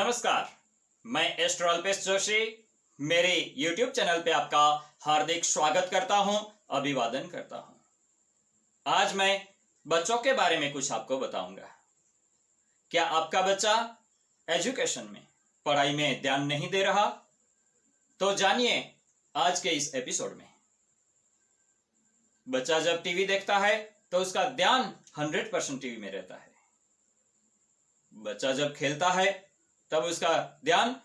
नमस्कार, मैं एस्ट्रो अल्पेश जोशी मेरे YouTube चैनल पे आपका हार्दिक स्वागत करता हूं, अभिवादन करता हूं। आज मैं बच्चों के बारे में कुछ आपको बताऊंगा। क्या आपका बच्चा एजुकेशन में, पढ़ाई में ध्यान नहीं दे रहा? तो जानिए आज के इस एपिसोड में। बच्चा जब टीवी देखता है तो उसका ध्यान 100% टीवी में रहता है। बच्चा जब खेलता है तब उसका ध्यान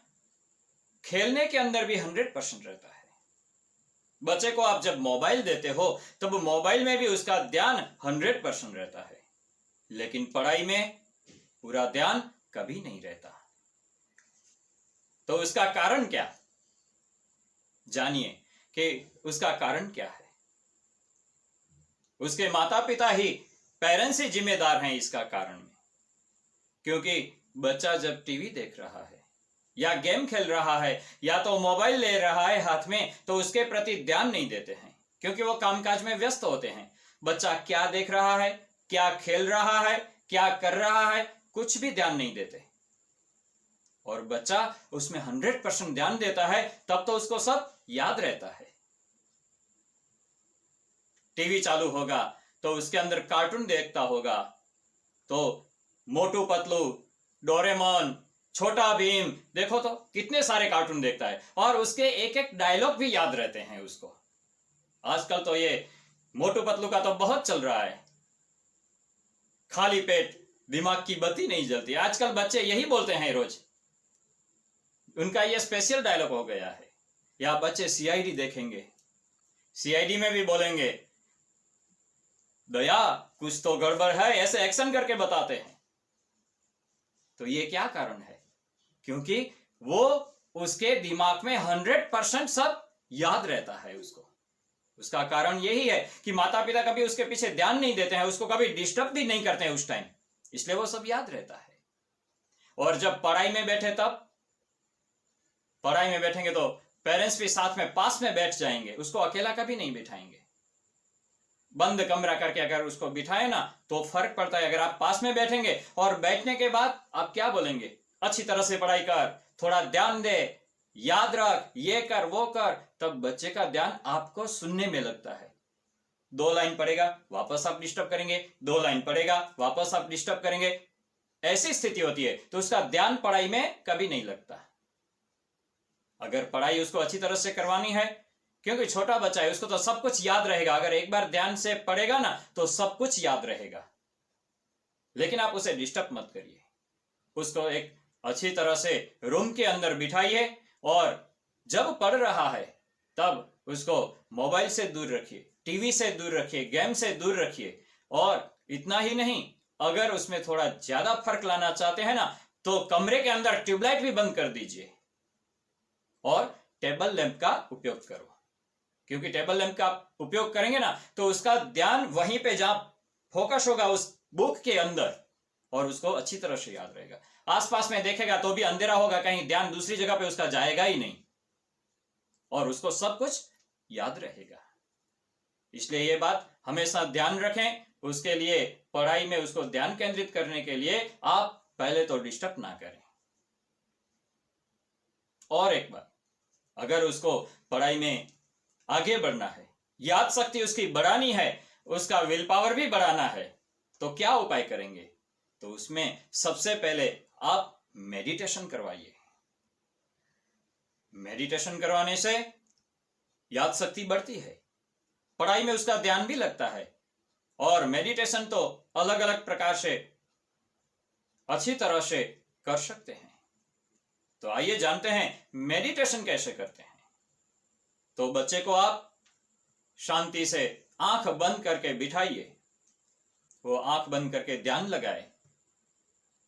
खेलने के अंदर भी 100% रहता है। बच्चे को आप जब मोबाइल देते हो तब मोबाइल में भी उसका ध्यान 100% रहता है, लेकिन पढ़ाई में पूरा ध्यान कभी नहीं रहता। तो उसका कारण क्या? जानिए कि उसका कारण क्या है। उसके माता पिता ही, पेरेंट्स ही जिम्मेदार हैं इसका कारण में। क्योंकि बच्चा जब टीवी देख रहा है या गेम खेल रहा है या तो मोबाइल ले रहा है हाथ में, तो उसके प्रति ध्यान नहीं देते हैं, क्योंकि वो कामकाज में व्यस्त होते हैं। बच्चा क्या देख रहा है, क्या खेल रहा है, क्या कर रहा है, कुछ भी ध्यान नहीं देते। और बच्चा उसमें 100% ध्यान देता है तब तो उसको सब याद रहता है। टीवी चालू होगा तो उसके अंदर कार्टून देखता होगा, तो मोटू पतलू, डोरेमोन, छोटा भीम, देखो तो कितने सारे कार्टून देखता है और उसके एक एक डायलॉग भी याद रहते हैं उसको। आजकल तो ये मोटू पतलू का तो बहुत चल रहा है, खाली पेट दिमाग की बत्ती नहीं जलती। आजकल बच्चे यही बोलते हैं रोज, उनका ये स्पेशल डायलॉग हो गया है। या बच्चे सीआईडी देखेंगे, सीआईडी में भी बोलेंगे दया कुछ तो गड़बड़ है, ऐसे एक्शन करके बताते हैं। तो ये क्या कारण है? क्योंकि वो उसके दिमाग में 100% सब याद रहता है उसको। उसका कारण यही है कि माता पिता कभी उसके पीछे ध्यान नहीं देते हैं, उसको कभी डिस्टर्ब भी नहीं करते हैं उस टाइम, इसलिए वो सब याद रहता है। और जब पढ़ाई में बैठे, तब पढ़ाई में बैठेंगे तो पेरेंट्स भी साथ में पास में बैठ जाएंगे, उसको अकेला कभी नहीं बिठाएंगे। बंद कमरा करके अगर उसको बिठाए ना तो फर्क पड़ता है। अगर आप पास में बैठेंगे और बैठने के बाद आप क्या बोलेंगे, अच्छी तरह से पढ़ाई कर, थोड़ा ध्यान दे, याद रख, ये कर वो कर, तब बच्चे का ध्यान आपको सुनने में लगता है। 2 लाइन पढ़ेगा वापस आप डिस्टर्ब करेंगे, 2 लाइन पढ़ेगा वापस आप डिस्टर्ब करेंगे, ऐसी स्थिति होती है तो उसका ध्यान पढ़ाई में कभी नहीं लगता। अगर पढ़ाई उसको अच्छी तरह से करवानी है, क्योंकि छोटा बच्चा है, उसको तो सब कुछ याद रहेगा। अगर एक बार ध्यान से पढ़ेगा ना तो सब कुछ याद रहेगा। लेकिन आप उसे डिस्टर्ब मत करिए, उसको एक अच्छी तरह से रूम के अंदर बिठाइए और जब पढ़ रहा है तब उसको मोबाइल से दूर रखिए, टीवी से दूर रखिए, गेम से दूर रखिए। और इतना ही नहीं, अगर उसमें थोड़ा ज्यादा फर्क लाना चाहते हैं ना तो कमरे के अंदर ट्यूबलाइट भी बंद कर दीजिए और टेबल लैंप का उपयोग करो। क्योंकि टेबल लैंप का उपयोग करेंगे ना तो उसका ध्यान वहीं पे जहां फोकस होगा उस बुक के अंदर, और उसको अच्छी तरह से याद रहेगा। आसपास में देखेगा तो भी अंधेरा होगा, कहीं ध्यान दूसरी जगह पे उसका जाएगा ही नहीं, और उसको सब कुछ याद रहेगा। इसलिए ये बात हमेशा ध्यान रखें। उसके लिए पढ़ाई में उसको ध्यान केंद्रित करने के लिए आप पहले तो डिस्टर्ब ना करें। और एक बात, अगर उसको पढ़ाई में आगे बढ़ना है, याद शक्ति उसकी बढ़ानी है, उसका विल पावर भी बढ़ाना है, तो क्या उपाय करेंगे? तो उसमें सबसे पहले आप मेडिटेशन करवाइए। मेडिटेशन करवाने से याद शक्ति बढ़ती है, पढ़ाई में उसका ध्यान भी लगता है। और मेडिटेशन तो अलग अलग प्रकार से अच्छी तरह से कर सकते हैं। तो आइए जानते हैं मेडिटेशन कैसे करते हैं। तो बच्चे को आप शांति से आंख बंद करके बिठाइए, वो आंख बंद करके ध्यान लगाए।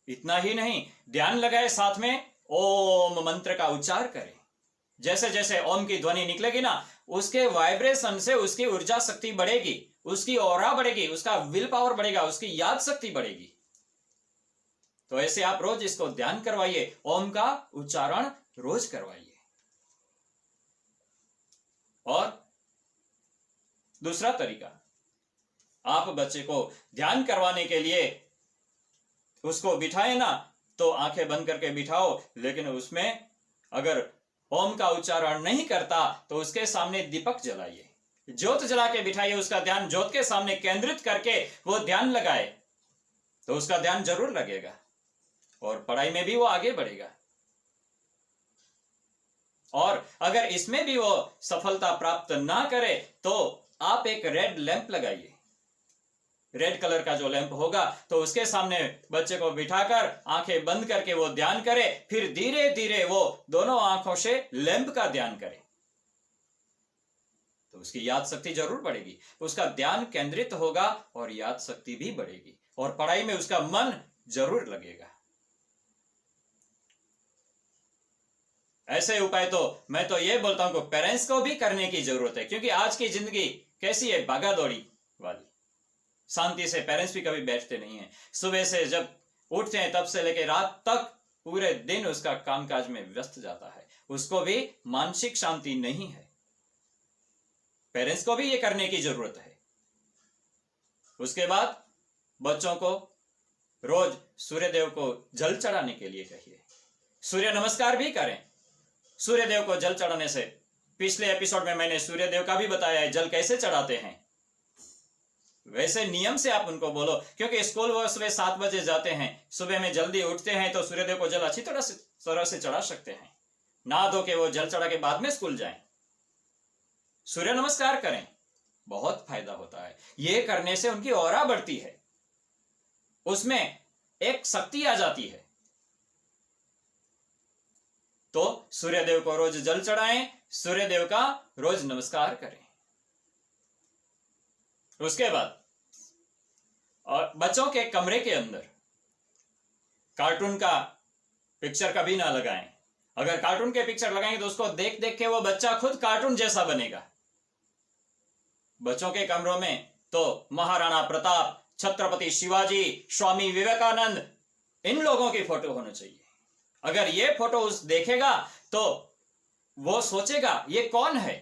इतना ही नहीं, ध्यान लगाए साथ में ओम मंत्र का उच्चार करें। जैसे जैसे ओम की ध्वनि निकलेगी ना, उसके वाइब्रेशन से उसकी ऊर्जा शक्ति बढ़ेगी, उसकी ऑरा बढ़ेगी, उसका विल पावर बढ़ेगा, उसकी याद शक्ति बढ़ेगी। तो ऐसे आप रोज इसको ध्यान करवाइए, ओम का उच्चारण रोज करवाइए। और दूसरा तरीका, आप बच्चे को ध्यान करवाने के लिए उसको बिठाए ना तो आंखें बंद करके बिठाओ, लेकिन उसमें अगर ओम का उच्चारण नहीं करता तो उसके सामने दीपक जलाइए, ज्योत जला के बिठाइए, उसका ध्यान ज्योत के सामने केंद्रित करके वो ध्यान लगाए तो उसका ध्यान जरूर लगेगा और पढ़ाई में भी वो आगे बढ़ेगा। और अगर इसमें भी वो सफलता प्राप्त ना करे तो आप एक रेड लैंप लगाइए, रेड कलर का जो लैंप होगा, तो उसके सामने बच्चे को बिठाकर आंखें बंद करके वो ध्यान करे, फिर धीरे धीरे वो दोनों आंखों से लैंप का ध्यान करे, तो उसकी याद शक्ति जरूर बढ़ेगी, उसका ध्यान केंद्रित होगा और याद शक्ति भी बढ़ेगी और पढ़ाई में उसका मन जरूर लगेगा। ऐसे उपाय तो मैं तो ये बोलता हूं कि पेरेंट्स को भी करने की जरूरत है, क्योंकि आज की जिंदगी कैसी है, भागा दौड़ी वाली। शांति से पेरेंट्स भी कभी बैठते नहीं है, सुबह से जब उठते हैं तब से लेकर रात तक पूरे दिन उसका कामकाज में व्यस्त जाता है, उसको भी मानसिक शांति नहीं है। पेरेंट्स को भी ये करने की जरूरत है। उसके बाद बच्चों को रोज सूर्यदेव को जल चढ़ाने के लिए कहिए, सूर्य नमस्कार भी करें। सूर्यदेव को जल चढ़ाने से, पिछले एपिसोड में मैंने सूर्यदेव का भी बताया है जल कैसे चढ़ाते हैं, वैसे नियम से आप उनको बोलो, क्योंकि स्कूल वो सुबह 7 बजे जाते हैं, सुबह में जल्दी उठते हैं तो सूर्यदेव को जल अच्छी तरह से चढ़ा सकते हैं। नहा धो के वो जल चढ़ा के बाद में स्कूल जाएं, सूर्य नमस्कार करें, बहुत फायदा होता है। ये करने से उनकी ऑरा बढ़ती है, उसमें एक शक्ति आ जाती है। तो सूर्यदेव को रोज जल चढ़ाएं, सूर्यदेव का रोज नमस्कार करें। उसके बाद और बच्चों के कमरे के अंदर कार्टून का पिक्चर कभी ना लगाएं। अगर कार्टून के पिक्चर लगाएंगे तो उसको देख देख के वो बच्चा खुद कार्टून जैसा बनेगा। बच्चों के कमरों में तो महाराणा प्रताप, छत्रपति शिवाजी, स्वामी विवेकानंद, इन लोगों की फोटो होनी चाहिए। अगर ये फोटो उस देखेगा तो वो सोचेगा ये कौन है,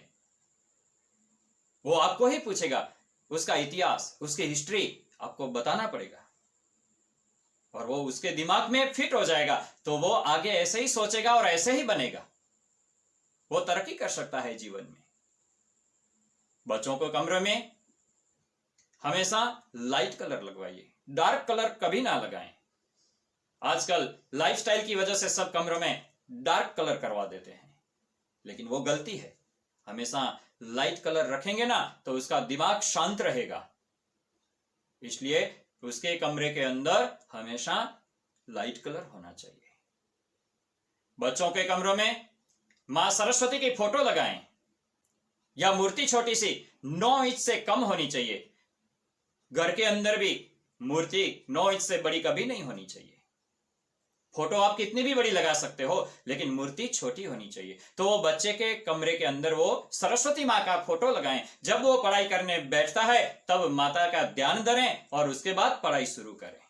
वो आपको ही पूछेगा, उसका इतिहास, उसकी हिस्ट्री आपको बताना पड़ेगा और वो उसके दिमाग में फिट हो जाएगा, तो वो आगे ऐसे ही सोचेगा और ऐसे ही बनेगा, वो तरक्की कर सकता है जीवन में। बच्चों को कमरे में हमेशा लाइट कलर लगवाइए, डार्क कलर कभी ना लगाएं। आजकल लाइफस्टाइल की वजह से सब कमरों में डार्क कलर करवा देते हैं, लेकिन वो गलती है। हमेशा लाइट कलर रखेंगे ना तो उसका दिमाग शांत रहेगा, इसलिए उसके कमरे के अंदर हमेशा लाइट कलर होना चाहिए। बच्चों के कमरों में मां सरस्वती की फोटो लगाएं या मूर्ति छोटी सी 9 इंच से कम होनी चाहिए। घर के अंदर भी मूर्ति 9 इंच से बड़ी कभी नहीं होनी चाहिए। फोटो आप कितनी भी बड़ी लगा सकते हो, लेकिन मूर्ति छोटी होनी चाहिए। तो वो बच्चे के कमरे के अंदर वो सरस्वती माँ का फोटो लगाएं। जब वो पढ़ाई करने बैठता है तब माता का ध्यान धरें और उसके बाद पढ़ाई शुरू करें।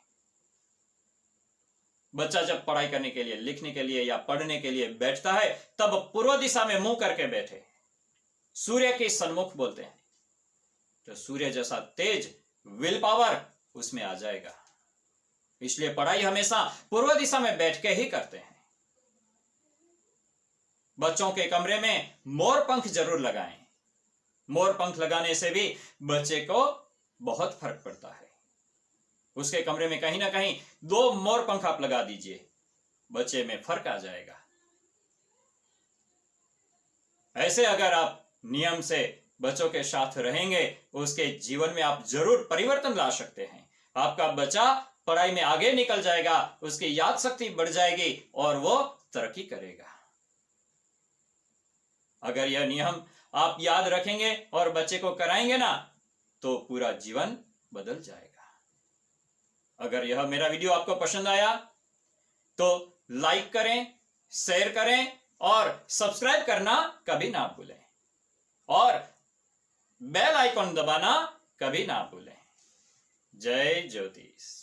बच्चा जब पढ़ाई करने के लिए, लिखने के लिए या पढ़ने के लिए बैठता है तब पूर्व दिशा में मुंह करके बैठे, सूर्य के सन्मुख बोलते हैं, तो सूर्य जैसा तेज विल पावर उसमें आ जाएगा। इसलिए पढ़ाई हमेशा पूर्व दिशा में बैठ के ही करते हैं। बच्चों के कमरे में मोर पंख जरूर लगाएं। मोर पंख लगाने से भी बच्चे को बहुत फर्क पड़ता है। उसके कमरे में कहीं ना कहीं 2 मोर पंख आप लगा दीजिए, बच्चे में फर्क आ जाएगा। ऐसे अगर आप नियम से बच्चों के साथ रहेंगे, उसके जीवन में आप जरूर परिवर्तन ला सकते हैं। आपका बच्चा पढ़ाई में आगे निकल जाएगा, उसकी याद शक्ति बढ़ जाएगी और वो तरक्की करेगा। अगर यह नियम आप याद रखेंगे और बच्चे को कराएंगे ना, तो पूरा जीवन बदल जाएगा। अगर यह मेरा वीडियो आपको पसंद आया तो लाइक करें, शेयर करें और सब्सक्राइब करना कभी ना भूलें और बेल आइकॉन दबाना कभी ना भूलें। जय ज्योतिष।